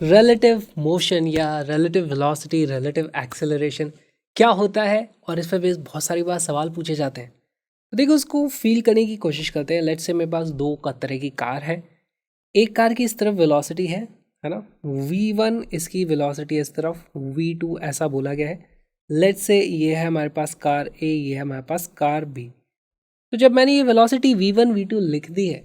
Relative motion या relative velocity, relative acceleration क्या होता है और इस पर बेस बहुत सारी बार सवाल पूछे जाते हैं। तो देखो उसको फील करने की कोशिश करते हैं। लेट्स से मेरे पास दो तरह की कार है। एक कार की इस तरफ वेलोसिटी है ना, v1 इसकी वेलोसिटी इस तरफ, v2 ऐसा बोला गया है। लेट्स से ये है हमारे पास कार ए, ये है हमारे पास कार बी। तो जब मैंने ये वेलोसिटी v1 v2 लिख दी है,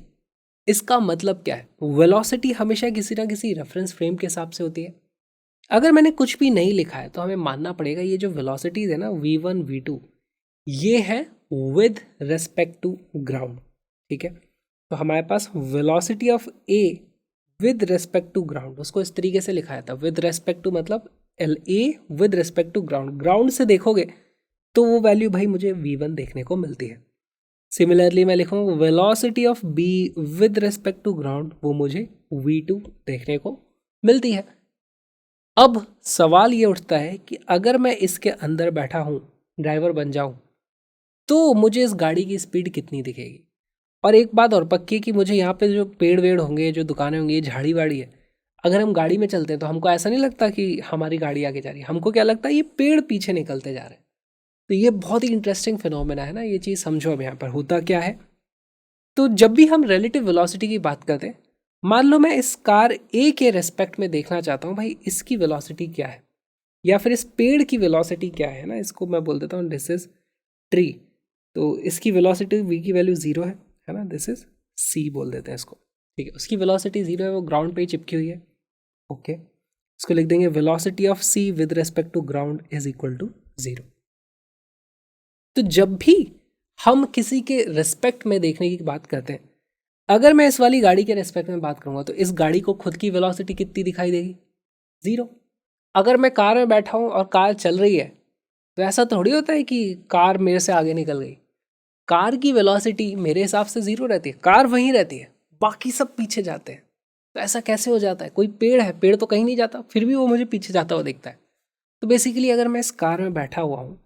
इसका मतलब क्या है? वेलोसिटी हमेशा किसी ना किसी रेफरेंस फ्रेम के हिसाब से होती है। अगर मैंने कुछ भी नहीं लिखा है तो हमें मानना पड़ेगा ये जो वेलोसिटीज है ना v1 v2, ये है विद रेस्पेक्ट टू ग्राउंड। ठीक है, तो हमारे पास velocity of A with respect to ground, उसको इस तरीके से लिखा था। विद रेस्पेक्ट टू मतलब L A with respect to ground. Ground से देखोगे तो वो वैल्यू भाई मुझे v1 देखने को मिलती है। सिमिलरली मैं लिखूँगा velocity of B with respect to ground, वो मुझे v2 देखने को मिलती है। अब सवाल ये उठता है कि अगर मैं इसके अंदर बैठा हूँ, ड्राइवर बन जाऊँ, तो मुझे इस गाड़ी की स्पीड कितनी दिखेगी। और एक बात और पक्की है कि मुझे यहाँ पे जो पेड़ वेड़ होंगे, जो दुकानें होंगी, ये झाड़ी वाड़ी है, अगर हम गाड़ी में चलते हैं तो हमको ऐसा नहीं लगता कि हमारी गाड़ी आगे जा रही है, हमको क्या लगता है ये पेड़ पीछे निकलते जा रहे हैं। तो ये बहुत ही इंटरेस्टिंग फिनोमेना है ना, ये चीज़ समझो। अब यहाँ पर होता क्या है, तो जब भी हम रिलेटिव वेलोसिटी की बात करते हैं, मान लो मैं इस कार ए के रेस्पेक्ट में देखना चाहता हूँ भाई इसकी वेलोसिटी क्या है, या फिर इस पेड़ की वेलोसिटी क्या है ना, इसको मैं बोल देता हूँ दिस इज ट्री। तो इसकी वेलोसिटी v की वैल्यू 0 है ना, दिस इज c बोल देते हैं इसको। ठीक है, उसकी वेलोसिटी 0 है, वो ग्राउंड पे ही चिपकी हुई है। ओके, इसको लिख देंगे velocity of c with respect to ground is equal to 0। तो जब भी हम किसी के रेस्पेक्ट में देखने की बात करते हैं, अगर मैं इस वाली गाड़ी के रेस्पेक्ट में बात करूंगा तो इस गाड़ी को खुद की वेलोसिटी कितनी दिखाई देगी? 0। अगर मैं कार में बैठा हूं और कार चल रही है तो ऐसा थोड़ी होता है कि कार मेरे से आगे निकल गई। कार की वेलोसिटी मेरे हिसाब से 0 रहती है, कार वहीं रहती है, बाकी सब पीछे जाते हैं। तो ऐसा कैसे हो जाता है? कोई पेड़ है, पेड़ तो कहीं नहीं जाता, फिर भी वो मुझे पीछे जाता हुआ दिखता है। तो बेसिकली अगर मैं इस कार में बैठा हुआ हूँ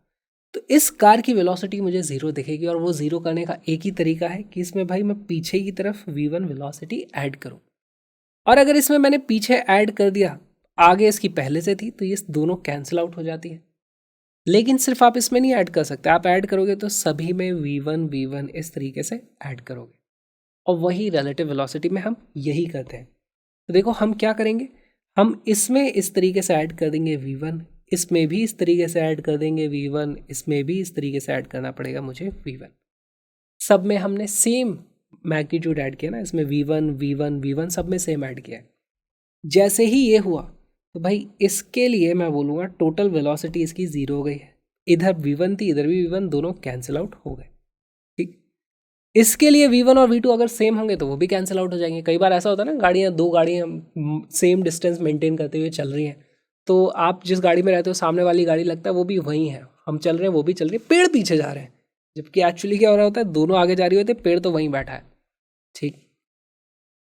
तो इस कार की वेलोसिटी मुझे 0 दिखेगी, और वो 0 करने का एक ही तरीका है कि इसमें भाई मैं पीछे की तरफ v1 वेलोसिटी ऐड करूं। और अगर इसमें मैंने पीछे ऐड कर दिया, आगे इसकी पहले से थी, तो ये दोनों कैंसिल आउट हो जाती है। लेकिन सिर्फ आप इसमें नहीं ऐड कर सकते, आप ऐड करोगे तो सभी में v1 इस तरीके से ऐड करोगे, और वही रिलेटिव वेलोसिटी में हम यही करते हैं। तो देखो हम क्या करेंगे, हम इसमें इस तरीके से ऐड कर देंगे v1, इसमें भी इस तरीके से ऐड कर देंगे v1, इसमें भी इस तरीके से ऐड करना पड़ेगा मुझे v1। सब में हमने सेम मैग्नीट्यूड ऐड किया ना, इसमें v1 सब में सेम ऐड किया है। जैसे ही ये हुआ तो भाई इसके लिए मैं बोलूँगा टोटल वेलोसिटी इसकी 0 हो गई है। इधर v1 थी, इधर भी v1, दोनों कैंसिल आउट हो गए। ठीक, इसके लिए v1 और v2 अगर सेम होंगे तो वो भी कैंसिल आउट हो जाएंगे। कई बार ऐसा होता है ना, दो गाड़ियाँ सेम डिस्टेंस मेंटेन करते हुए चल रही हैं, तो आप जिस गाड़ी में रहते हो सामने वाली गाड़ी लगता है वो भी वहीं है, हम चल रहे हैं वो भी चल रही है, पेड़ पीछे जा रहे हैं, जबकि एक्चुअली क्या हो रहा होता है, दोनों आगे जा रही होती है, पेड़ तो वहीं बैठा है। ठीक,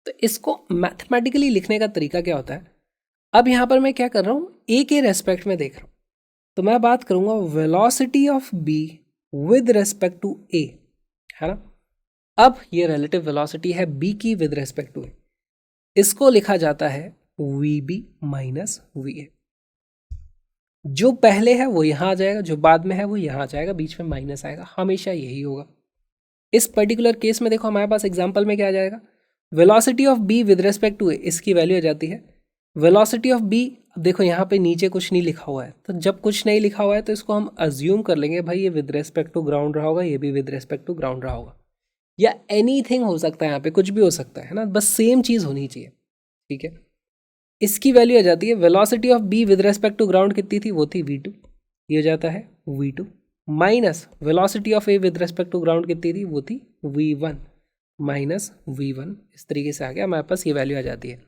तो इसको मैथमेटिकली लिखने का तरीका क्या होता है, अब यहाँ पर मैं क्या कर रहा हूँ, ए के रेस्पेक्ट में देख रहा हूँ, तो मैं बात करूँगा velocity of B with respect to A, है ना। अब ये रिलेटिव वेलोसिटी है बी की विद रेस्पेक्ट टू ए, इसको लिखा जाता है V B minus we A. जो पहले है वो यहाँ आ जाएगा, जो बाद में है वो यहाँ आ जाएगा, बीच में माइनस आएगा, हमेशा यही होगा। इस पर्टिकुलर केस में देखो हमारे पास एग्जाम्पल में क्या आ जाएगा, velocity of B with respect to A, इसकी वैल्यू आ जाती है वेलोसिटी ऑफ बी। देखो यहाँ पे नीचे कुछ नहीं लिखा हुआ है, तो जब कुछ नहीं लिखा हुआ है तो इसको हम अज्यूम कर लेंगे भाई ये विद रेस्पेक्ट टू ग्राउंड रहा होगा, ये भी विद रेस्पेक्ट टू ग्राउंड रहा होगा, या एनीथिंग हो सकता है, यहाँ पे कुछ भी हो सकता है ना, बस सेम चीज़ होनी चाहिए। ठीक है, इसकी वैल्यू आ जाती है velocity of B with respect to ground कितनी थी, वो थी v2, ये हो जाता है v2 minus velocity of A with respect to ground कितनी थी, वो थी v1 माइनस v1। इस तरीके से आ गया, हमारे पास ये वैल्यू आ जाती है।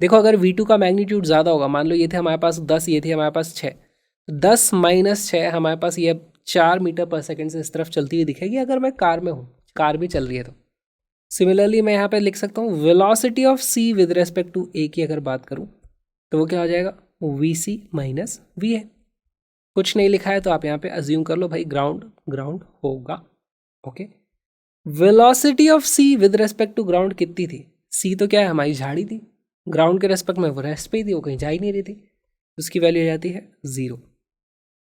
देखो अगर v2 का मैग्नीट्यूड ज़्यादा होगा, मान लो ये थे हमारे पास 10, ये थे हमारे पास 6, 10 माइनस 6 हमारे पास ये 4 मीटर पर सेकेंड से इस तरफ चलती हुई दिखेगी अगर मैं कार में हूँ, कार भी चल रही है तो। सिमिलरली मैं यहाँ पे लिख सकता हूँ velocity of C with respect to A की अगर बात करूँ तो वो क्या हो जाएगा, V C minus we A. कुछ नहीं लिखा है तो आप यहाँ पे अज्यूम कर लो भाई ग्राउंड होगा। Okay, velocity of C with respect to ground कितनी थी, सी तो क्या है हमारी झाड़ी थी, ग्राउंड के रेस्पेक्ट में वो रेस्ट पे ही थी, वो कहीं जा ही नहीं रही थी, उसकी वैल्यू आ जाती है 0।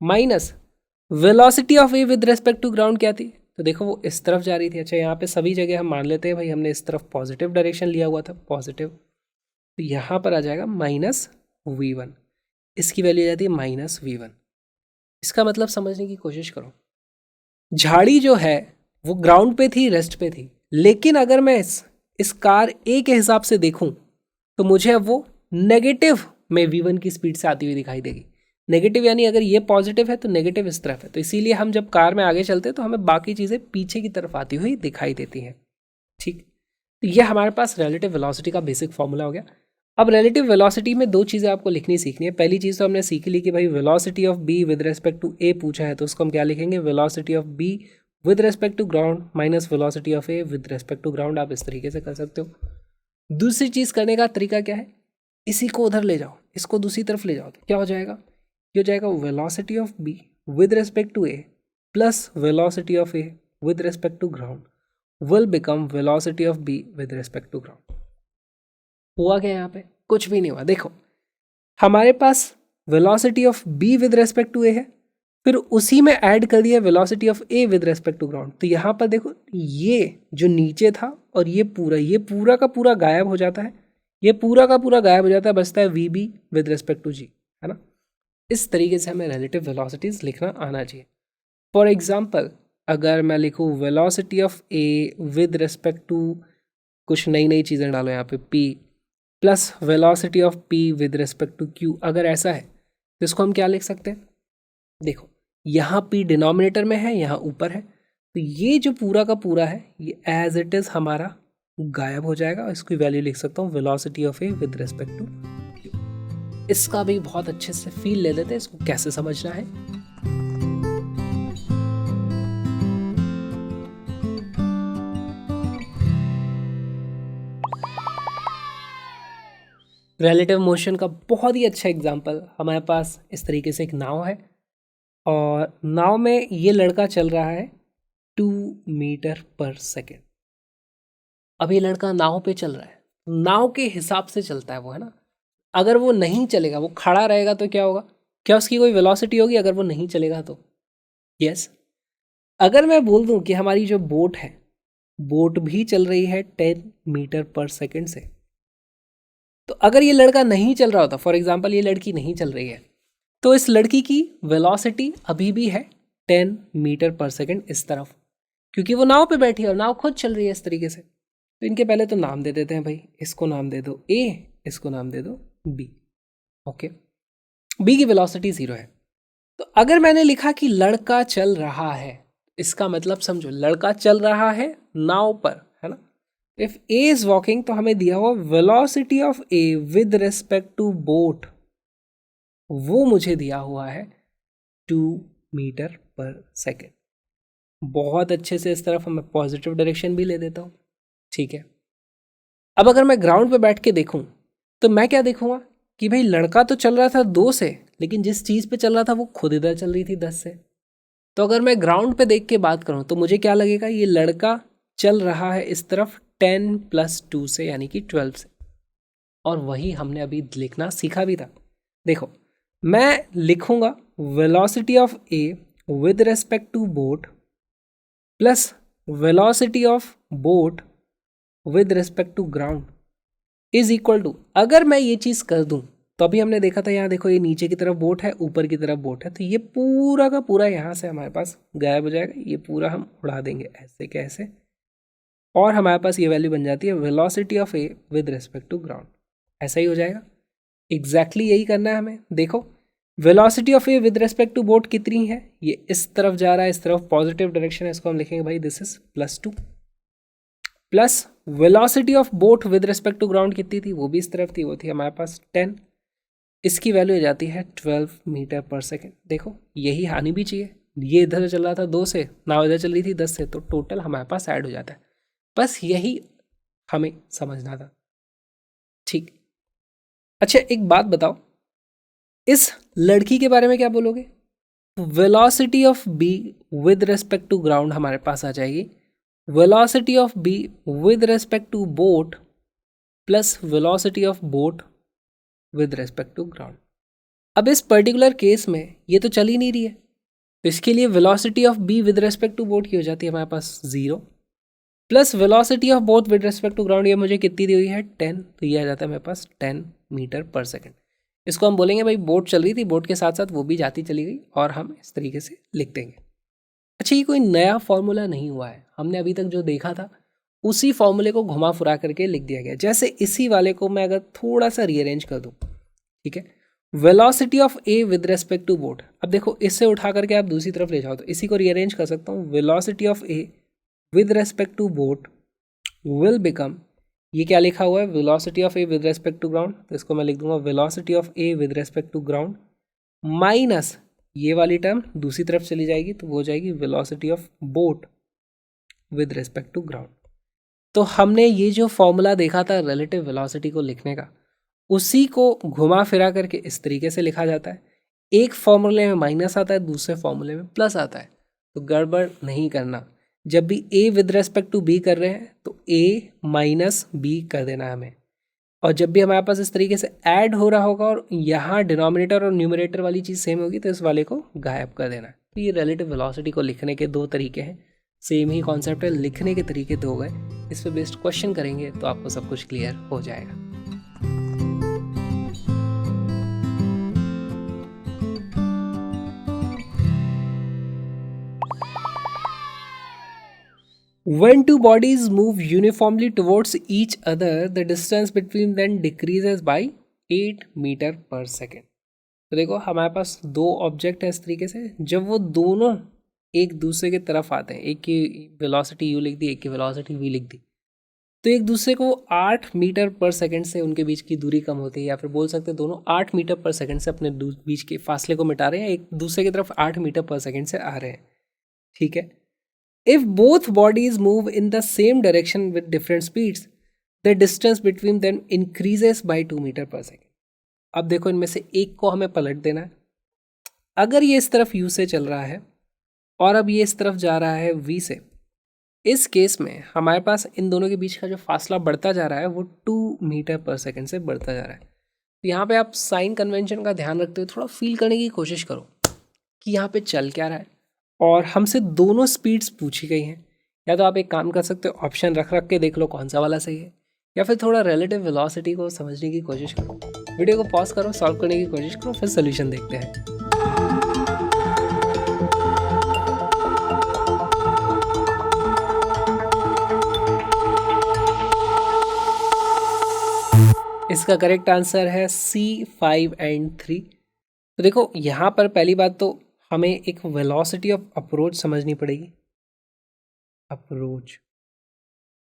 Minus velocity of A with respect to ground क्या थी, तो देखो वो इस तरफ जा रही थी। अच्छा यहाँ पे सभी जगह हम मान लेते हैं भाई हमने इस तरफ पॉजिटिव डायरेक्शन लिया हुआ था, पॉजिटिव, तो यहाँ पर आ जाएगा -v1, इसकी वैल्यू आ जाती है -v1। इसका मतलब समझने की कोशिश करो, झाड़ी जो है वो ग्राउंड पे थी, रेस्ट पे थी, लेकिन अगर मैं इस कार ए के हिसाब से देखूं तो मुझे अब वो नेगेटिव में v1 की स्पीड से आती हुई दिखाई देगी। नेगेटिव यानी अगर ये पॉजिटिव है तो नेगेटिव इस तरफ है, तो इसीलिए हम जब कार में आगे चलते हैं तो हमें बाकी चीज़ें पीछे की तरफ आती हुई दिखाई देती हैं। ठीक, तो ये हमारे पास रिलेटिव वेलोसिटी का बेसिक फॉर्मूला हो गया। अब रिलेटिव वेलोसिटी में दो चीज़ें आपको लिखनी सीखनी है। पहली चीज़ तो हमने सीख ली कि भाई velocity of B with respect to A पूछा है, तो उसको हम क्या लिखेंगे, velocity of B with respect to ground minus velocity of A with respect to ground. आप इस तरीके से कर सकते हो। दूसरी चीज़ करने का तरीका क्या है, इसी को उधर ले जाओ, इसको दूसरी तरफ ले जाओ, तो क्या हो जाएगा, ये हो जाएगा velocity of B with respect to a plus velocity of A with respect to ground will become velocity of B with respect to ground. हुआ क्या यहाँ पे, कुछ भी नहीं हुआ। देखो हमारे पास velocity of B with respect to A है, फिर उसी में ऐड कर दिया velocity of A with respect to ground, तो यहाँ पर देखो ये जो नीचे था और ये पूरा का पूरा गायब हो जाता है, ये पूरा का पूरा गायब हो जाता है, बचता है V B with respect to G, है ना। इस तरीके से हमें रिलेटिव वेलोसिटीज लिखना आना चाहिए। फॉर एग्जाम्पल अगर मैं लिखूँ velocity of A with respect to कुछ नई नई चीज़ें डालो यहाँ पे p plus velocity of p with respect to q, अगर ऐसा है तो इसको हम क्या लिख सकते हैं, देखो यहाँ p डिनोमिनेटर में है, यहाँ ऊपर है, तो ये जो पूरा का पूरा है ये एज इट इज़ हमारा गायब हो जाएगा। इसकी वैल्यू लिख सकता हूँ velocity of A with respect to q। इसका भी बहुत अच्छे से फील ले लेते हैं, इसको कैसे समझना है। रिलेटिव मोशन का बहुत ही अच्छा एग्जांपल हमारे पास इस तरीके से एक नाव है, और नाव में ये लड़का चल रहा है 2 मीटर पर सेकेंड। अब ये लड़का नाव पे चल रहा है, नाव के हिसाब से चलता है वो, है ना। अगर वो नहीं चलेगा, वो खड़ा रहेगा तो क्या होगा, क्या उसकी कोई वेलोसिटी होगी अगर वो नहीं चलेगा तो, यस। अगर मैं बोल दूं कि हमारी जो बोट है, बोट भी चल रही है 10 मीटर पर सेकेंड से, तो अगर ये लड़का नहीं चल रहा होता, फॉर एग्जाम्पल ये लड़की नहीं चल रही है, तो इस लड़की की वेलोसिटी अभी भी है 10 मीटर पर सेकेंड इस तरफ, क्योंकि वो नाव पे बैठी है और नाव खुद चल रही है इस तरीके से। तो इनके पहले तो नाम दे देते हैं भाई, इसको नाम दे दो ए, इसको नाम दे दो बी। ओके, बी की वेलोसिटी 0 है। तो अगर मैंने लिखा कि लड़का चल रहा है, इसका मतलब समझो लड़का चल रहा है नाव पर, है ना। इफ ए इज वॉकिंग तो हमें दिया हुआ velocity of A with respect to boat, वो मुझे दिया हुआ है 2 मीटर पर सेकेंड। बहुत अच्छे से इस तरफ मैं पॉजिटिव डायरेक्शन भी ले देता हूँ, ठीक है। अब अगर मैं ग्राउंड पे बैठ के देखूं तो मैं क्या देखूंगा कि भाई लड़का तो चल रहा था 2 से, लेकिन जिस चीज़ पे चल रहा था वो खुद इधर चल रही थी 10 से। तो अगर मैं ग्राउंड पे देख के बात करूं तो मुझे क्या लगेगा, ये लड़का चल रहा है इस तरफ 10 + 2 से, यानी कि 12 से। और वही हमने अभी लिखना सीखा भी था। देखो मैं लिखूंगा velocity of A with respect to boat plus velocity of boat with respect to ground is equal to, अगर मैं ये चीज़ कर दूं तो अभी हमने देखा था यहाँ देखो ये नीचे की तरफ बोट है, ऊपर की तरफ बोट है, तो ये पूरा का पूरा यहाँ से हमारे पास गायब हो जाएगा, ये पूरा हम उड़ा देंगे ऐसे कैसे, और हमारे पास ये वैल्यू बन जाती है velocity of A with respect to ground. ऐसा ही हो जाएगा, एग्जैक्टली यही करना है हमें। देखो velocity of A with respect to boat कितनी है, ये इस तरफ जा रहा है, इस तरफ पॉजिटिव डायरेक्शन है, इसको हम लिखेंगे भाई this is +2, plus velocity of boat with respect to ground कितनी थी, वो भी इस तरफ थी, वो थी हमारे पास 10, इसकी वैल्यू हो जाती है 12 मीटर पर सेकेंड। देखो यही आनी भी चाहिए, ये इधर चल रहा था 2 से, ना इधर चल रही थी 10 से, तो टोटल हमारे पास ऐड हो जाता है। बस यही हमें समझना था, ठीक। अच्छा एक बात बताओ, इस लड़की के बारे में क्या बोलोगे। Velocity of B with respect to ground हमारे पास आ जाएगी velocity of B with respect to boat plus velocity of boat with respect to ground. अब इस पर्टिकुलर केस में ये तो चल ही नहीं रही है, तो इसके लिए velocity of B with respect to boat की हो जाती है हमारे पास 0 plus velocity of boat with respect to ground, ये मुझे कितनी दी हुई है 10, तो ये आ जाता है मेरे पास 10 मीटर पर सेकेंड। इसको हम बोलेंगे भाई बोट चल रही थी, बोट के साथ साथ वो भी जाती चली गई, और हम इस तरीके से लिख देंगे। अच्छा, ये कोई नया फॉर्मूला नहीं हुआ है, हमने अभी तक जो देखा था उसी फॉर्मूले को घुमा फुरा करके लिख दिया गया। जैसे इसी वाले को मैं अगर थोड़ा सा रीअरेंज कर दूँ, ठीक है, velocity of A with respect to boat, अब देखो इससे उठा करके आप दूसरी तरफ ले जाओ तो इसी को रीअरेंज कर सकता हूँ। Velocity of A with respect to boat will become, ये क्या लिखा हुआ है, velocity of A with respect to ground, तो इसको मैं लिख दूंगा velocity of A with respect to ground minus ये वाली टर्म दूसरी तरफ चली जाएगी तो वो हो जाएगी velocity of boat with respect to ground. तो हमने ये जो फॉर्मूला देखा था रिलेटिव वेलोसिटी को लिखने का, उसी को घुमा फिरा करके इस तरीके से लिखा जाता है। एक फॉर्मूले में माइनस आता है, दूसरे फॉर्मूले में प्लस आता है, तो गड़बड़ नहीं करना। जब भी a with respect to b कर रहे हैं तो a माइनस b कर देना है हमें, और जब भी हमारे पास इस तरीके से ऐड हो रहा होगा और यहाँ डिनोमिनेटर और न्यूमरेटर वाली चीज़ सेम होगी तो इस वाले को गायब कर देना है। तो ये रिलेटिव वेलोसिटी को लिखने के दो तरीके हैं, सेम ही कॉन्सेप्ट है, लिखने के तरीके दो गए। इस पर बेस्ड क्वेश्चन करेंगे तो आपको सब कुछ क्लियर हो जाएगा। When two bodies move uniformly towards each other, the distance between them decreases by 8 metre per second. तो देखो हमारे पास दो ऑब्जेक्ट है इस तरीके से, जब वो दोनों एक दूसरे की तरफ आते हैं, एक की वेलोसिटी u लिख दी, एक की वेलोसिटी v लिख दी, तो एक दूसरे को 8 मीटर पर सेकेंड से उनके बीच की दूरी कम होती है, या फिर बोल सकते हैं दोनों 8 मीटर पर सेकेंड से अपने बीच के फासले को मिटा रहे हैं, एक दूसरे की तरफ 8 मीटर पर सेकेंड से आ रहे हैं, ठीक है। If both bodies move in the same direction with different speeds, the distance between them increases by 2 metre per second. अब देखो इनमें से एक को हमें पलट देना है। अगर ये इस तरफ u से चल रहा है और अब ये इस तरफ जा रहा है v से, इस केस में हमारे पास इन दोनों के बीच का जो फासला बढ़ता जा रहा है वो 2 मीटर पर सेकेंड से बढ़ता जा रहा है। तो यहाँ पे आप साइन कन्वेंशन का ध्यान रखते हुए थोड़ा फील करने की कोशिश करो कि यहाँ पे चल क्या रहा है, और हमसे दोनों स्पीड्स पूछी गई हैं। या तो आप एक काम कर सकते हो, ऑप्शन रख रख के देख लो कौन सा वाला सही है, या फिर थोड़ा रिलेटिव वेलोसिटी को समझने की कोशिश करो, वीडियो को पॉज करो, सॉल्व करने की कोशिश करो, फिर सोल्यूशन देखते हैं। इसका करेक्ट आंसर है C 5 and 3। तो देखो यहाँ पर पहली बात तो हमें एक वेलोसिटी ऑफ अप्रोच समझनी पड़ेगी। अप्रोच,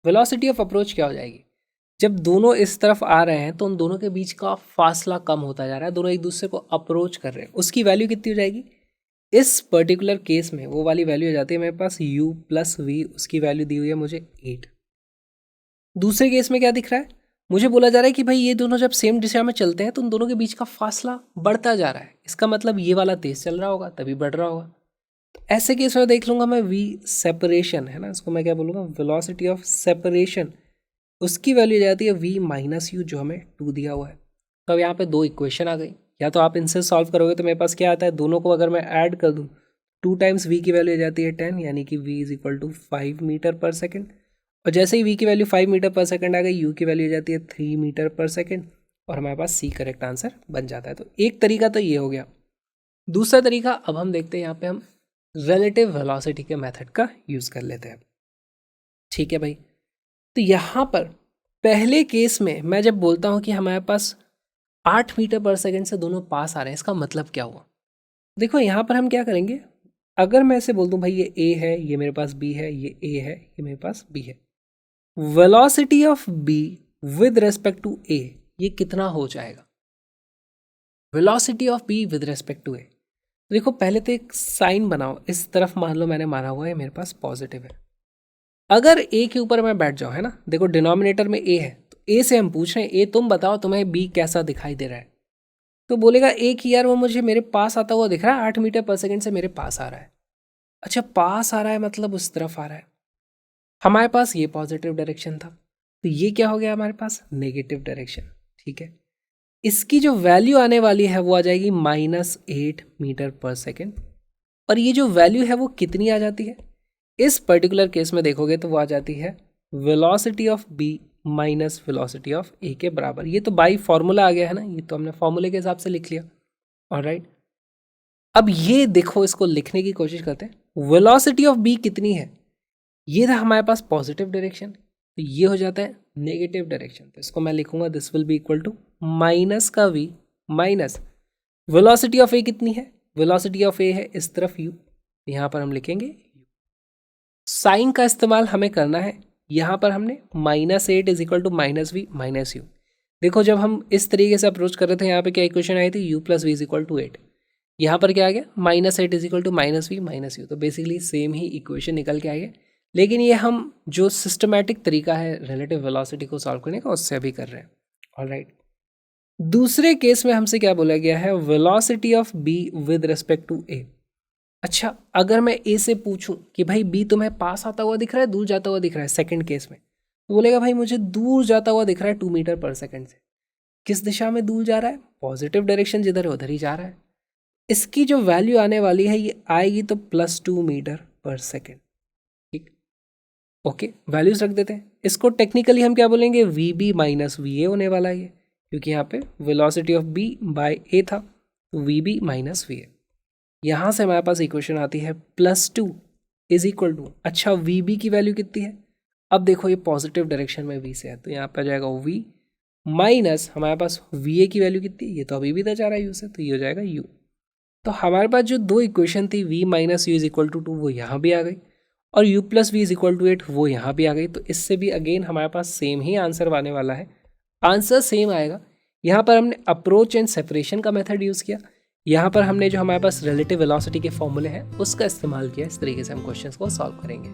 वेलोसिटी ऑफ अप्रोच क्या हो जाएगी, जब दोनों इस तरफ आ रहे हैं तो उन दोनों के बीच का फासला कम होता जा रहा है, दोनों एक दूसरे को अप्रोच कर रहे हैं, उसकी वैल्यू कितनी हो जाएगी, इस पर्टिकुलर केस में वो वाली वैल्यू हो जाती है मेरे पास u प्लस v, उसकी वैल्यू दी हुई है मुझे 8। दूसरे केस में क्या दिख रहा है, मुझे बोला जा रहा है कि भाई ये दोनों जब सेम दिशा में चलते हैं तो उन दोनों के बीच का फासला बढ़ता जा रहा है, इसका मतलब ये वाला तेज चल रहा होगा तभी बढ़ रहा होगा। तो ऐसे केस में देख लूंगा मैं v सेपरेशन है ना, इसको मैं क्या बोलूँगा, वेलोसिटी ऑफ सेपरेशन, उसकी वैल्यू जाती है v माइनस यू, जो हमें 2 दिया हुआ है। तो अब यहाँ पे दो इक्वेशन आ गई, या तो आप इनसे सॉल्व करोगे तो मेरे पास क्या आता है, दोनों को अगर मैं ऐड कर दूँ 2 टाइम्स v की वैल्यू आ जाती है 10, यानी कि v is equal to 5 metre per second, और जैसे ही v की वैल्यू 5 मीटर पर सेकंड आ गई, u की वैल्यू हो जाती है 3 मीटर पर सेकंड, और हमारे पास c करेक्ट आंसर बन जाता है। तो एक तरीका तो ये हो गया। दूसरा तरीका अब हम देखते हैं, यहाँ पे हम रिलेटिव वेलोसिटी के मेथड का यूज़ कर लेते हैं, ठीक है भाई। तो यहाँ पर पहले केस में मैं जब बोलता हूँ कि हमारे पास 8 मीटर पर सेकेंड से दोनों पास आ रहे हैं, इसका मतलब क्या हुआ, देखो यहाँ पर हम क्या करेंगे, अगर मैं ऐसे बोल दूँ भाई ये a है, ये मेरे पास b है, ये a है, ये मेरे पास b है, velocity of b with respect to a ये कितना हो जाएगा, velocity of b with respect to a। देखो पहले तो एक साइन बनाओ, इस तरफ मान लो मैंने माना हुआ है मेरे पास पॉजिटिव है, अगर a के ऊपर मैं बैठ जाऊँ है ना, देखो डिनोमिनेटर में a है तो a से हम पूछ रहे हैं a तुम बताओ तुम्हें b कैसा दिखाई दे रहा है, तो बोलेगा a कि यार वो मुझे मेरे पास आता हुआ दिख रहा है, 8 मीटर पर सेकेंड से मेरे पास आ रहा है। अच्छा पास आ रहा है मतलब उस तरफ आ रहा है, हमारे पास ये पॉजिटिव डायरेक्शन था, तो ये क्या हो गया हमारे पास, नेगेटिव डायरेक्शन। ठीक है, इसकी जो वैल्यू आने वाली है वो आ जाएगी -8 मीटर पर सेकेंड। और ये जो वैल्यू है वो कितनी आ जाती है, इस पर्टिकुलर केस में देखोगे तो वो आ जाती है velocity of B minus velocity of A के बराबर। ये तो बाई फॉर्मूला आ गया है ना, ये तो हमने फॉर्मूले के हिसाब से लिख लिया। ऑलराइट, अब ये देखो, इसको लिखने की कोशिश करते हैं। वेलोसिटी ऑफ बी कितनी है, ये था हमारे पास पॉजिटिव डायरेक्शन, तो ये हो जाता है नेगेटिव डायरेक्शन। तो इसको मैं लिखूंगा this will be equal to minus का v minus velocity of a कितनी है, वेलोसिटी ऑफ ए है इस तरफ u, यहाँ पर हम लिखेंगे u। साइन का इस्तेमाल हमें करना है, यहाँ पर हमने -8 is equal to -v minus u. देखो जब हम इस तरीके से अप्रोच कर रहे थे, यहाँ पे क्या इक्वेशन आई थी, u plus v is equal to 8। यहाँ पर क्या आ गया, -8 is equal to -v minus u. तो बेसिकली सेम ही इक्वेशन निकल के आ गया, लेकिन ये हम जो सिस्टमैटिक तरीका है रिलेटिव वेलोसिटी को सॉल्व करने का, उससे अभी कर रहे हैं। ऑलराइट, दूसरे केस में हमसे क्या बोला गया है, velocity of B with respect to A. अच्छा, अगर मैं ए से पूछूं कि भाई बी तुम्हें पास आता हुआ दिख रहा है, दूर जाता हुआ दिख रहा है, सेकंड केस में तो बोलेगा भाई मुझे दूर जाता हुआ दिख रहा है 2 मीटर पर सेकंड से। किस दिशा में दूर जा रहा है, पॉजिटिव डायरेक्शन जिधर है उधर ही जा रहा है। इसकी जो वैल्यू आने वाली है ये आएगी तो +2 मीटर पर सेकेंड। ठीक, ओके, वैल्यूज रख देते हैं। इसको टेक्निकली हम क्या बोलेंगे, v B minus we a होने वाला है ये, क्योंकि यहाँ पे velocity of b by a था, तो v B minus we a. यहाँ से हमारे पास इक्वेशन आती है +2 इज इक्वल टू, अच्छा वी बी की वैल्यू कितनी है, अब देखो ये पॉजिटिव डायरेक्शन में वी से है, तो यहाँ पे आ जाएगा वी माइनस हमारे पास वी ए की वैल्यू कितनी है, ये तो अभी भी जा रहा है यू से, तो ये हो जाएगा यू। तो हमारे पास जो दो इक्वेशन थी v minus u is equal to 2 वो यहाँ भी आ गई, और u plus v is equal to 8 वो यहाँ भी आ गई। तो इससे भी अगेन हमारे पास सेम ही आंसर आने वाला है, आंसर सेम आएगा। यहाँ पर हमने अप्रोच एंड सेपरेशन का मेथड यूज़ किया, यहाँ पर हमने जो हमारे पास रिलेटिव वेलोसिटी के फॉर्मूले हैं उसका इस्तेमाल किया। इस तरीके से हम क्वेश्चन को सॉल्व करेंगे।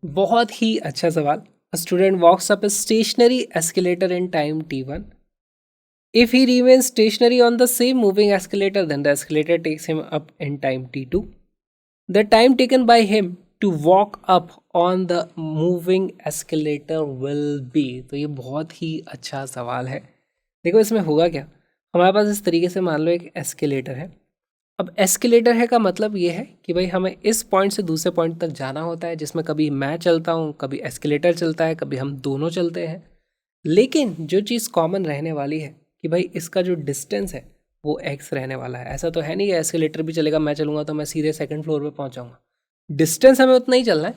बहुत ही अच्छा सवाल। A student walks up a stationary escalator in time t1. If he remains stationary on the same moving escalator, then the escalator takes him up in time t2. The time taken by him to walk up on the moving escalator will be. तो ये बहुत ही अच्छा सवाल है। देखो इसमें होगा क्या, हमारे पास इस तरीके से मान लो एक एस्केलेटर है। अब एस्केलेटर है का मतलब ये है कि भाई हमें इस पॉइंट से दूसरे पॉइंट तक जाना होता है, जिसमें कभी मैं चलता हूँ, कभी एस्केलेटर चलता है, कभी हम दोनों चलते हैं। लेकिन जो चीज़ कॉमन रहने वाली है कि भाई इसका जो डिस्टेंस है वो x रहने वाला है। ऐसा तो है नहीं कि एस्केलेटर भी चलेगा, मैं चलूँगा तो मैं सीधे सेकंड फ्लोर पे पहुँच जाऊँगा। डिस्टेंस हमें उतना ही चलना है,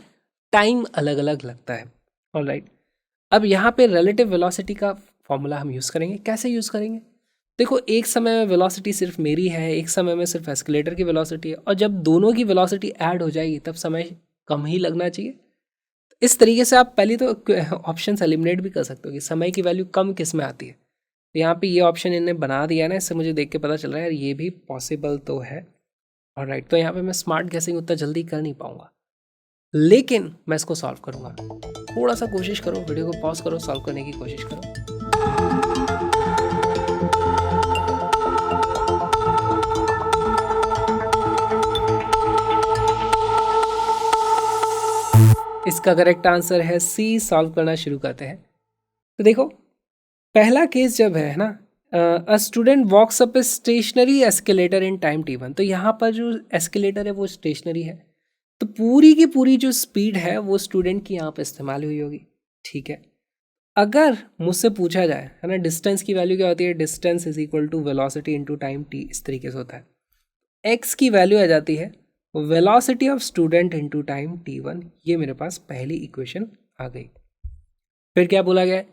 टाइम अलग अलग लगता है। ऑलराइट, अब यहाँ पे रिलेटिव वेलोसिटी का फॉर्मूला हम यूज़ करेंगे। कैसे यूज़ करेंगे, देखो एक समय में वेलोसिटी सिर्फ मेरी है, एक समय में सिर्फ एस्केलेटर की वेलोसिटी है, और जब दोनों की वेलोसिटी ऐड हो जाएगी तब समय कम ही लगना चाहिए। इस तरीके से आप पहले तो ऑप्शन एलिमिनेट भी कर सकते हो कि समय की वैल्यू कम किस में आती है। तो यहाँ पे ये ऑप्शन इन्हें बना दिया है ना, इससे मुझे देख के पता चल रहा है यार ये भी पॉसिबल तो है। ऑलराइट, तो यहाँ पे मैं स्मार्ट गेसिंग उतना जल्दी कर नहीं पाऊंगा, लेकिन मैं इसको सॉल्व करूँगा। थोड़ा सा कोशिश करो, वीडियो को पॉज करो, सॉल्व करने की कोशिश करो। इसका करेक्ट आंसर है सी। सॉल्व करना शुरू करते हैं। तो देखो पहला केस जब है ना, a student walks up a stationary escalator in time t1, तो यहाँ पर जो एस्केलेटर है वो स्टेशनरी है, तो पूरी की पूरी जो स्पीड है वो स्टूडेंट की यहाँ पर इस्तेमाल हुई होगी। ठीक है, अगर मुझसे पूछा जाए है ना डिस्टेंस की वैल्यू क्या होती है, distance is equal to velocity into time t, इस तरीके से होता है। एक्स की वैल्यू आ जाती है velocity of student into time t1, ये मेरे पास पहली इक्वेशन आ गई। फिर क्या बोला गया,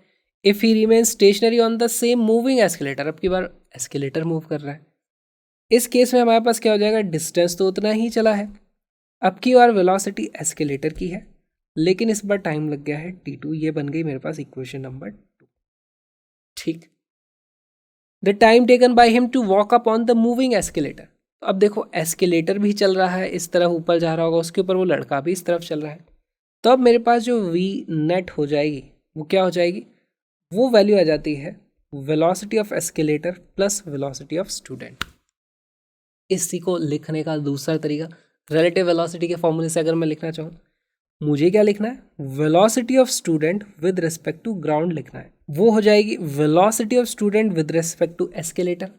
if he remain stationery on the same moving escalator, अब की बार एस्केलेटर मूव कर रहा है। इस केस में हमारे पास क्या हो जाएगा, डिस्टेंस तो उतना ही चला है, अब की बार वेलोसिटी एस्केलेटर की है, लेकिन इस बार टाइम लग गया है t2, ये बन गई मेरे पास इक्वेशन नंबर 2। ठीक, the time taken by him to walk up on the moving escalator, अब देखो एस्केलेटर भी चल रहा है, इस तरफ ऊपर जा रहा होगा, उसके ऊपर वो लड़का भी इस तरफ चल रहा है, तो अब मेरे पास जो वी नेट हो जाएगी वो क्या हो जाएगी, वो वैल्यू आ जाती है velocity of escalator plus velocity of student. इसी को लिखने का दूसरा तरीका, रिलेटिव वेलोसिटी के फॉर्मूले से अगर मैं लिखना चाहूँ, मुझे क्या लिखना है, velocity of student with respect to ground लिखना है। वो हो जाएगी velocity of student with respect to escalator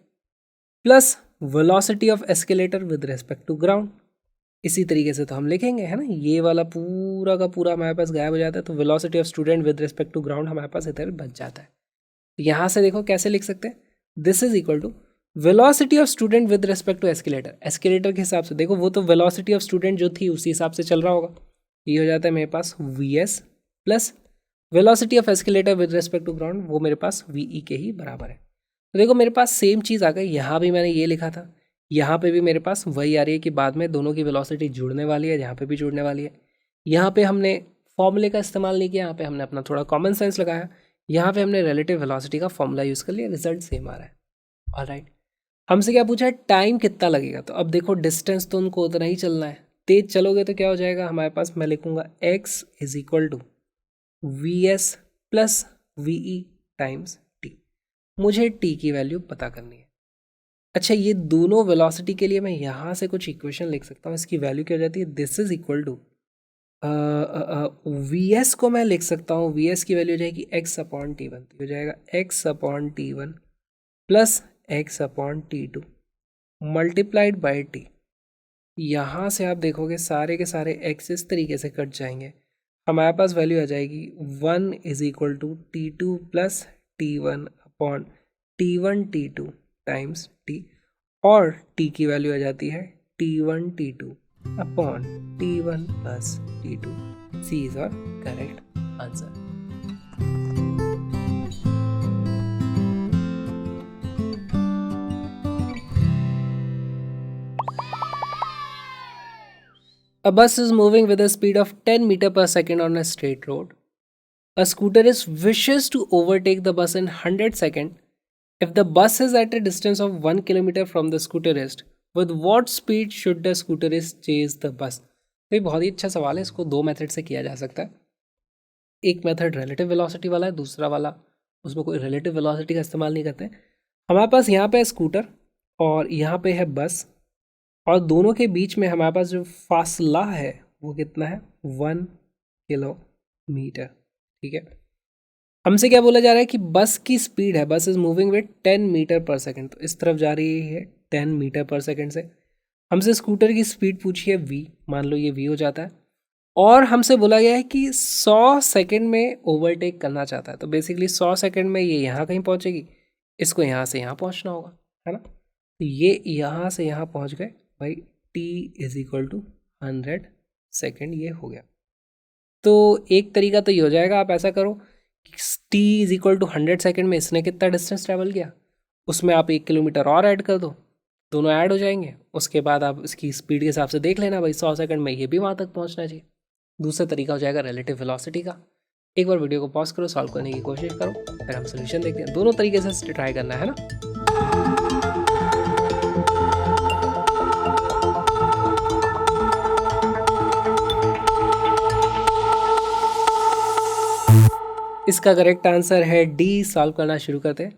plus velocity of escalator with respect to ground. इसी तरीके से तो हम लिखेंगे, है ना, ये वाला पूरा का पूरा हमारे पास गायब हो जाता है, तो velocity of student with respect to ground हमारे पास इधर बच जाता है। यहाँ से देखो कैसे लिख सकते हैं, this is equal to velocity of student with respect to escalator. Escalator के हिसाब से देखो, वो तो वेलोसिटी ऑफ स्टूडेंट जो थी उसी हिसाब से चल रहा होगा। ये हो जाता है मेरे पास V plus velocity of escalator with respect to ground, वो मेरे पास वी के ही बराबर है। तो देखो मेरे पास सेम चीज़ आ गई, यहाँ भी मैंने ये लिखा था, यहाँ पे भी मेरे पास वही आ रही है कि बाद में दोनों की वेलोसिटी जुड़ने वाली है, यहाँ पे भी जुड़ने वाली है। यहाँ पे हमने फॉर्मूले का इस्तेमाल नहीं किया, यहाँ पे हमने अपना थोड़ा कॉमन सेंस लगाया, यहाँ पे हमने रिलेटिव वेलोसिटी का फॉर्मूला यूज़ कर लिया, रिजल्ट सेम आ रहा है। ऑलराइट, हमसे क्या पूछा है, टाइम कितना लगेगा। तो अब देखो डिस्टेंस तो उनको उतना ही चलना है, तेज चलोगे तो क्या हो जाएगा हमारे पास, मैं लिखूंगा x is equal to v s plus v e times t. मुझे t की वैल्यू पता करनी है। अच्छा, ये दोनों वेलोसिटी के लिए मैं यहाँ से कुछ इक्वेशन लिख सकता हूँ, इसकी वैल्यू क्या हो जाती है, this is equal to v s को मैं लिख सकता हूँ, वी एस की वैल्यू हो जाएगी x अपॉन टी वन, हो जाएगा x upon t one plus x upon T two multiplied by T. यहाँ से आप देखोगे सारे के सारे x इस तरीके से कट जाएंगे, हमारे पास वैल्यू आ जाएगी 1 is equal to t two plus t one upon t one t two times t, और t की वैल्यू आ जाती है t one t two upon t one plus t two. C is our correct answer. A bus is moving with a speed of 10 meter per second on a straight road. A scooterist wishes to overtake the bus in 100 seconds. If the bus is at a distance of 1 kilometer from the scooterist, with what speed should the scooterist chase the bus? तो ये बहुत ही अच्छा सवाल है, इसको दो method से किया जा सकता है। एक मेथड रिलेटिव वेलोसिटी वाला है, दूसरा वाला उसमें कोई रिलेटिव वेलोसिटी का इस्तेमाल नहीं करते। हमारे पास यहाँ पे है स्कूटर और यहाँ पे है बस, और दोनों के बीच में हमारे पास जो फासला है वो कितना है, 1 किलोमीटर। ठीक है, हमसे क्या बोला जा रहा है कि बस की स्पीड है, बस is moving with 10 metre per second, तो इस तरफ जा रही है 10 मीटर पर सेकेंड से। हमसे स्कूटर की स्पीड पूछी है v, मान लो ये v हो जाता है, और हमसे बोला गया है कि 100 सेकेंड में ओवरटेक करना चाहता है। तो बेसिकली 100 सेकेंड में ये यहाँ कहीं पहुँचेगी, इसको यहाँ से यहाँ पहुँचना होगा, है ना। तो ये यहाँ से यहाँ पहुँच गए भाई, t is equal to 100 second, ये हो गया। तो एक तरीका तो ये हो जाएगा, आप ऐसा करो t is equal to 100 second में इसने कितना डिस्टेंस ट्रैवल किया, उसमें आप 1 किलोमीटर और ऐड कर दो, दोनों ऐड हो जाएंगे। उसके बाद आप इसकी स्पीड के हिसाब से देख लेना भाई 100 सेकंड में ये भी वहाँ तक पहुँचना चाहिए। दूसरा तरीका हो जाएगा रिलेटिव वेलोसिटी का। एक बार वीडियो को पॉज करो, सॉल्व करने की कोशिश करो, फिर हम सोल्यूशन देखते हैं। दोनों तरीके से ट्राई करना है ना। इसका करेक्ट आंसर है डी। सॉल्व करना शुरू करते हैं।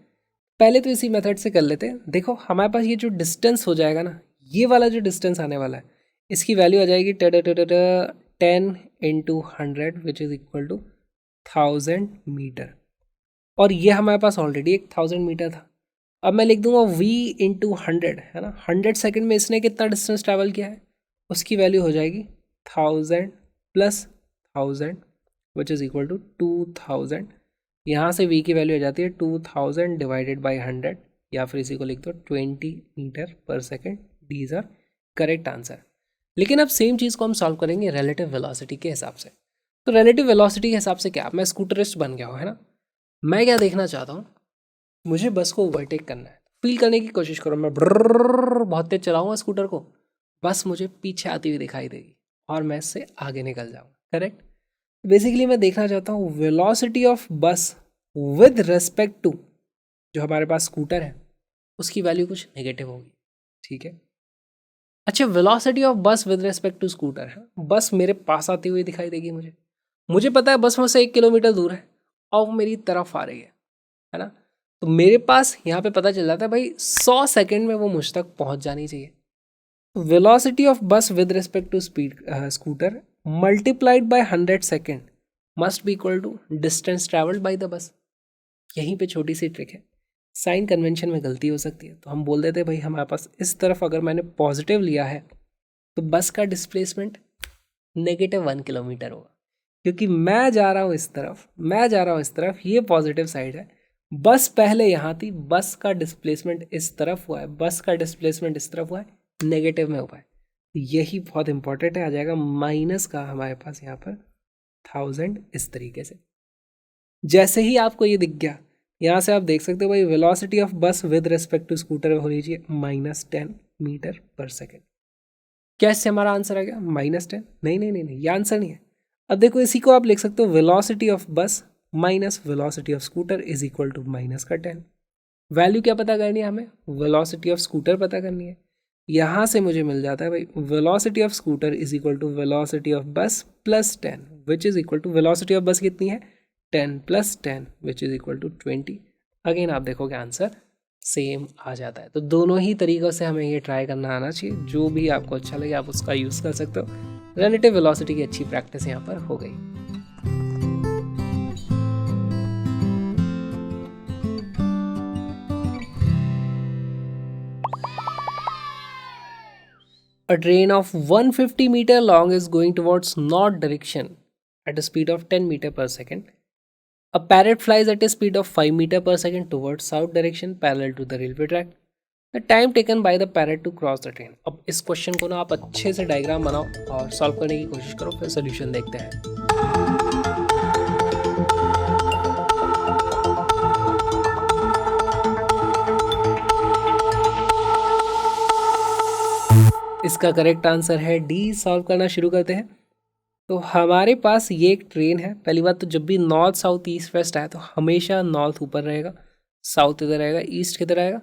पहले तो इसी मेथड से कर लेते हैं। देखो हमारे पास ये जो डिस्टेंस हो जाएगा ना, ये वाला जो डिस्टेंस आने वाला है, इसकी वैल्यू आ जाएगी 10 into 100 which is equal to 1000 metre, और ये हमारे पास ऑलरेडी 1000 मीटर था। अब मैं लिख दूंगा v इंटू 100, है ना। 100 सेकेंड में इसने कितना डिस्टेंस ट्रैवल किया है, उसकी वैल्यू हो जाएगी 1000 plus 1000 which is equal to 2000। यहाँ से v की वैल्यू आ जाती है 2000 डिवाइडेड बाई 100, या फिर इसी को लिख दो 20 metre per second. D is our correct answer. लेकिन अब सेम चीज़ को हम सॉल्व करेंगे रिलेटिव वेलोसिटी के हिसाब से। तो रिलेटिव वेलोसिटी के हिसाब से क्या, मैं स्कूटरिस्ट बन गया हूँ, है ना। मैं क्या देखना चाहता हूँ, मुझे बस को ओवरटेक करना है। फील करने की कोशिश करो, मैं बहुत तेज चलाऊंगा स्कूटर को, बस मुझे पीछे आती हुई दिखाई देगी और मैं इससे आगे निकल जाऊँगा। करेक्ट। बेसिकली मैं देखना चाहता हूँ velocity of bus with respect to जो हमारे पास स्कूटर है, उसकी वैल्यू कुछ नेगेटिव होगी। ठीक है। अच्छा, velocity of bus with respect to scooter है, बस मेरे पास आती हुई दिखाई देगी मुझे पता है बस मुझसे 1 किलोमीटर दूर है और वो मेरी तरफ आ रही है ना। तो मेरे पास यहाँ पे पता चल जाता है भाई 100 सेकंड में वो मुझ तक पहुँच जानी चाहिए। Velocity of bus with respect to speed scooter multiplied by 100 second must be equal to distance travelled by the bus. यहीं पे छोटी सी ट्रिक है, साइन कन्वेंशन में गलती हो सकती है, तो हम बोल देते हैं भाई हमारे पास इस तरफ अगर मैंने पॉजिटिव लिया है तो बस का डिस्प्लेसमेंट -1 किलोमीटर होगा, क्योंकि मैं जा रहा हूँ इस तरफ, ये पॉजिटिव साइड है, बस पहले यहाँ थी, बस का डिस्प्लेसमेंट इस तरफ हुआ है, बस का डिस्प्लेसमेंट इस तरफ हुआ है, नेगेटिव में हुआ है। यही बहुत इंपॉर्टेंट है, आ जाएगा माइनस का हमारे पास यहाँ पर 1000 इस तरीके से। जैसे ही आपको ये दिख गया, यहाँ से आप देख सकते हो भाई velocity of bus with respect to scooter होनी चाहिए -10 मीटर पर सेकेंड। क्या इससे हमारा आंसर आ गया -10? नहीं, ये आंसर नहीं है। अब देखो इसी को आप लिख सकते हो velocity of bus minus velocity of scooter is equal to -10। Value क्या पता करनी है हमें? वेलोसिटी ऑफ स्कूटर पता करनी है। यहाँ से मुझे मिल जाता है भाई velocity of scooter is equal to velocity of bus plus 10 which is equal to velocity of bus कितनी है 10 plus 10 which is equal to 20। Again आप देखोगे आंसर सेम आ जाता है। तो दोनों ही तरीक़ों से हमें ये ट्राई करना आना चाहिए, जो भी आपको अच्छा लगे आप उसका यूज़ कर सकते हो। रिलेटिव वेलोसिटी की अच्छी प्रैक्टिस यहाँ पर हो गई। A train of 150 meter long is going towards north direction at a speed of 10 meter per second. A parrot flies at a speed of 5 meter per second towards south direction parallel to the railway track. The time taken by the parrot to cross the train. अब इस question को ना आप अच्छे से diagram बनाओ और solve करने की कोशिश करो, फिर सोल्यूशन देखते हैं। इसका करेक्ट आंसर है डी। सॉल्व करना शुरू करते हैं। तो हमारे पास ये एक ट्रेन है। पहली बात तो जब भी नॉर्थ साउथ ईस्ट वेस्ट आए तो हमेशा नॉर्थ ऊपर रहेगा, साउथ इधर आएगा, ईस्ट किधर आएगा,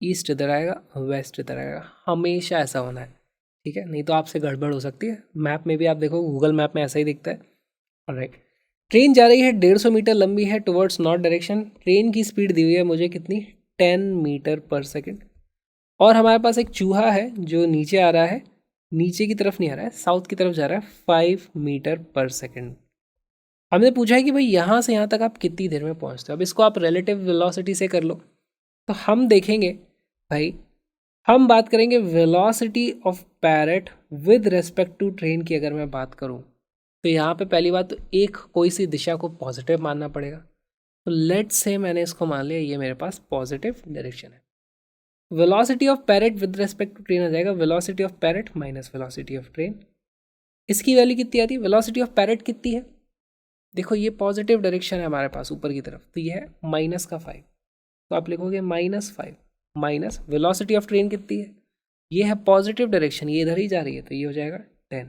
ईस्ट इधर आएगा, वेस्ट इधर आएगा, हमेशा ऐसा होना है, ठीक है। नहीं तो आपसे गड़बड़ हो सकती है। मैप में भी आप देखो, गूगल मैप में ऐसा ही दिखता है। ऑलराइट, ट्रेन जा रही है 150 मीटर लंबी है टुवर्ड्स नॉर्थ डायरेक्शन। ट्रेन की स्पीड दी हुई है मुझे कितनी 10 मीटर पर सेकेंड। और हमारे पास एक चूहा है जो नीचे आ रहा है, नीचे की तरफ नहीं आ रहा है, साउथ की तरफ जा रहा है 5 मीटर पर सेकेंड। हमने पूछा है कि भाई यहाँ से यहाँ तक आप कितनी देर में पहुँचते हो। अब इसको आप रिलेटिव वेलोसिटी से कर लो। तो हम देखेंगे भाई, हम बात करेंगे velocity of parrot with respect to train की। अगर मैं बात करूँ तो यहाँ पे पहली बात तो एक कोई सी दिशा को पॉजिटिव मानना पड़ेगा। तो लेट्स से मैंने इसको मान लिया ये मेरे पास पॉजिटिव डायरेक्शन है। Velocity of parrot with respect to train आ जाएगा velocity of parrot minus velocity of train. इसकी वैल्यू कितनी आती है? वेलोसिटी ऑफ पैरेट कितनी है? देखो ये पॉजिटिव डायरेक्शन है हमारे पास ऊपर की तरफ, तो ये है -5। तो आप लिखोगे -5 माइनस वेलोसिटी ऑफ ट्रेन कितनी है? ये है पॉजिटिव डायरेक्शन, ये इधर ही जा रही है, तो ये हो जाएगा 10।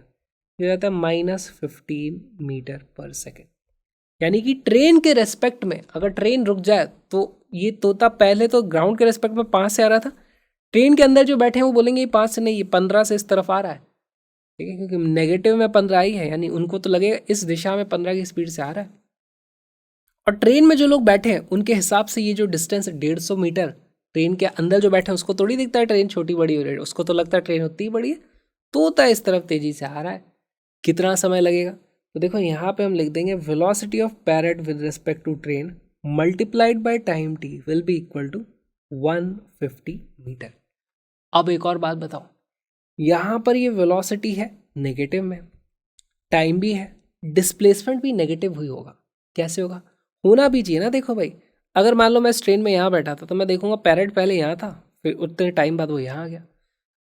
ये हो जाता है -15 मीटर पर सेकेंड। यानी कि ट्रेन के रेस्पेक्ट में अगर ट्रेन रुक जाए तो ये तोता पहले तो ग्राउंड के रेस्पेक्ट में 5 से आ रहा था, ट्रेन के अंदर जो बैठे हैं वो बोलेंगे ये 5 से नहीं, ये 15 से इस तरफ आ रहा है, ठीक है, क्योंकि नेगेटिव में 15 आई है, यानी उनको तो लगेगा इस दिशा में 15 की स्पीड से आ रहा है। और ट्रेन में जो लोग बैठे हैं उनके हिसाब से ये जो डिस्टेंस 150 मीटर, ट्रेन के अंदर जो बैठे हैं उसको थोड़ी दिखता है ट्रेन छोटी बड़ी हो रही है, उसको तो लगता है ट्रेन उतनी बड़ी है। तोता इस तरफ तेजी से आ रहा है, कितना समय लगेगा? तो देखो यहाँ पे हम लिख देंगे velocity of parrot with respect to train multiplied by time t will be equal to 150 metre. अब एक और बात बताओ, यहाँ पर ये वेलोसिटी है नेगेटिव में, टाइम भी है, डिस्प्लेसमेंट भी नेगेटिव हुई होगा। कैसे होगा? होना भी चाहिए ना। देखो भाई, अगर मान लो मैं इस ट्रेन में यहाँ बैठा था तो मैं देखूंगा पैरेट पहले यहाँ था, फिर उतने टाइम बाद वो यहाँ आ गया।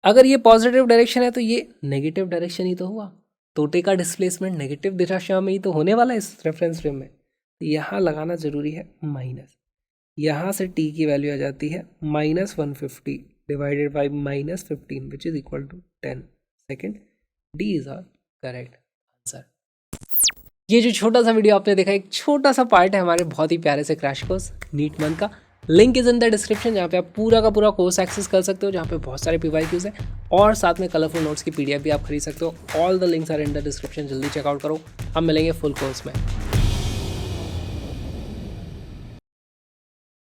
अगर ये पॉजिटिव डायरेक्शन है तो ये नेगेटिव डायरेक्शन ही तो हुआ। तोते का डिस्प्लेसमेंट नेगेटिव दिशा में ही तो होने वाला है इस रेफरेंस फ्रेम में। यहाँ लगाना जरूरी है माइनस। यहाँ से टी की वैल्यू आ जाती है -150 divided by -15 which is equal to 10 second. D is our correct answer. ये जो छोटा सा वीडियो आपने देखा, एक छोटा सा पार्ट है हमारे बहुत ही प्यारे से क्रैश कोर्स नीट मंथ का। Link is in the description, जहाँ पे आप पूरा का पूरा कोर्स एक्सेस कर सकते हो, जहाँ पे बहुत सारे PYQs हैं और साथ में कलरफुल नोट्स की PDF भी आप खरीद सकते हो। All the links are in the description, जल्दी चेकआउट करो। हम मिलेंगे फुल कोर्स में।